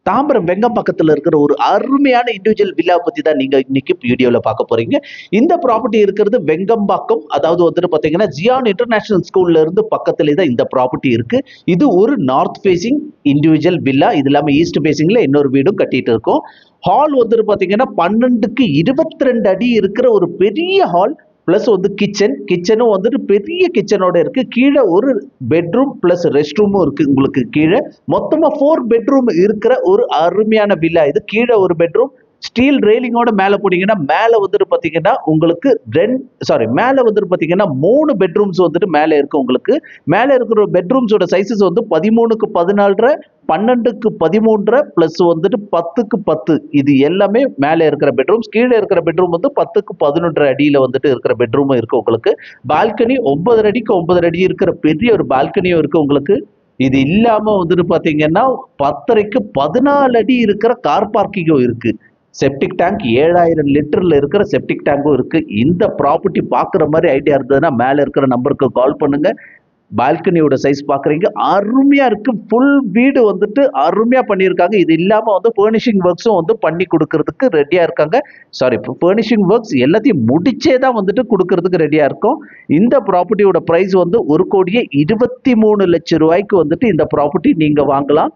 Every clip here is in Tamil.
தாம்பரம் வெங்கம்பாக்கத்துல இருக்கிற ஒரு அருமையான இண்டிவிஜுவல் வில்லா பத்தி தான் நீங்க இன்னைக்கு வீடியோல பார்க்க போறீங்க. இந்த ப்ராப்பர்ட்டி இருக்கிறது வெங்கம்பாக்கம், அதாவது வந்துட்டு பாத்தீங்கன்னா ஜியான் இன்டர்நேஷனல் ஸ்கூல்ல இருந்து பக்கத்துல தான் இந்த ப்ராப்பர்ட்டி இருக்கு. இது ஒரு நார்த் ஃபேசிங் இண்டிவிஜுவல் வில்லா. இது இல்லாம ஈஸ்ட் ஃபேசிங்ல இன்னொரு வீடும் கட்டிட்டு இருக்கோம். ஹால் வந்துட்டு பாத்தீங்கன்னா 12க்கு 22 அடி இருக்கிற ஒரு பெரிய ஹால். பிளஸ் வந்து கிச்சனும் வந்துட்டு பெரிய கிச்சனோட இருக்கு. கீழே ஒரு பெட்ரூம் பிளஸ் ரெஸ்ட் ரூமும் இருக்கு. உங்களுக்கு கீழே மொத்தமா 4 பெட்ரூம் இருக்கிற ஒரு அருமையான வில்லா இது. கீழே ஒரு பெட்ரூம் ஸ்டீல் ரெயிலிங்கோட மேல போனீங்கன்னா மேல வந்துட்டு பாத்தீங்கன்னா உங்களுக்கு மேல வந்துட்டு பாத்தீங்கன்னா 3 பெட்ரூம்ஸ் வந்துட்டு மேல இருக்கு. உங்களுக்கு மேல இருக்கிற பெட்ரூம்ஸோட சைஸஸ் வந்து 13க்கு 14, 12க்கு 13 பிளஸ் வந்துட்டு 10க்கு 10. இது எல்லாமே மேல இருக்கிற பெட்ரூம்ஸ். கீழே இருக்கிற பெட்ரூம் வந்து 10க்கு 11 அடியில வந்துட்டு இருக்கிற பெட்ரூமும் இருக்கு. உங்களுக்கு பால்கனி 9 அடிக்கு 9 அடி இருக்கிற பெரிய ஒரு பால்கனியும் இருக்கு உங்களுக்கு. இது இல்லாம வந்துட்டு பாத்தீங்கன்னா 10க்கு 14 அடி இருக்கிற கார் பார்க்கிங்கும் இருக்கு. செப்டிக் டேங்க் 7000 லிட்டர்ல இருக்கிற செப்டிக் டேங்கும் இருக்கு. இந்த ப்ராப்பர்ட்டி பாக்குற மாதிரி ஐடியா இருந்ததுன்னா மேல இருக்கிற நம்பருக்கு கால் பண்ணுங்க. பால்கனியோட சைஸ் பாக்குறீங்க, அருமையா இருக்கு. ஃபுல் வீடு வந்துட்டு அருமையா பண்ணியிருக்காங்க. இது இல்லாம வந்து ஃபர்னிஷிங் ஒர்க்ஸும் வந்து பண்ணி கொடுக்கறதுக்கு ரெடியா இருக்காங்க. ஃபர்னிஷிங் ஒர்க்ஸ் எல்லாத்தையும் முடிச்சே தான் வந்துட்டு கொடுக்கறதுக்கு ரெடியா இருக்கும். இந்த ப்ராப்பர்ட்டியோட பிரைஸ் வந்து 1,23,00,000 வந்துட்டு இந்த ப்ராப்பர்ட்டி நீங்க வாங்கலாம்.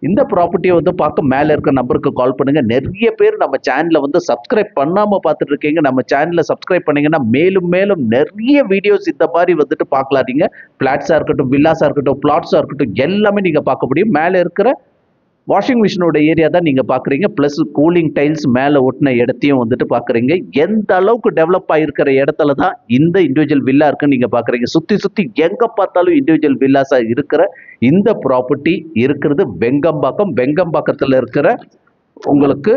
இந்த ப்ராப்பர்ட்டியை வந்து பார்க்க மேல இருக்க நம்பருக்கு கால் பண்ணுங்க. நிறைய பேர் நம்ம சேனலை வந்து சப்ஸ்கிரைப் பண்ணாம பார்த்துட்டு இருக்கீங்க. நம்ம சேனலை சப்ஸ்கிரைப் பண்ணீங்கன்னா மேலும் மேலும் நிறைய வீடியோஸ் இந்த மாதிரி வந்துட்டு பார்க்கலாம். நீங்க பிளாட்ஸா இருக்கட்டும், வில்லாஸா இருக்கட்டும், பிளாட்ஸா இருக்கட்டும், எல்லாமே நீங்க பார்க்க முடியும். மேல இருக்கிற வாஷிங் மிஷினோட ஏரியா தான் நீங்க பாக்குறீங்க. பிளஸ் கூலிங் டைல்ஸ் மேல ஒட்டின இடத்தையும் வந்துட்டு பாக்குறீங்க. எந்த அளவுக்கு டெவலப் ஆயிருக்கிற இடத்துல தான் இந்த இண்டிவிஜுவல் வில்லா இருக்குன்னு நீங்க பாக்குறீங்க. சுத்தி எங்க பார்த்தாலும் இண்டிவிஜுவல் வில்லாஸா இருக்கிற இந்த ப்ராப்பர்ட்டி இருக்கிறது வெங்கம்பாக்கத்துல இருக்கிற உங்களுக்கு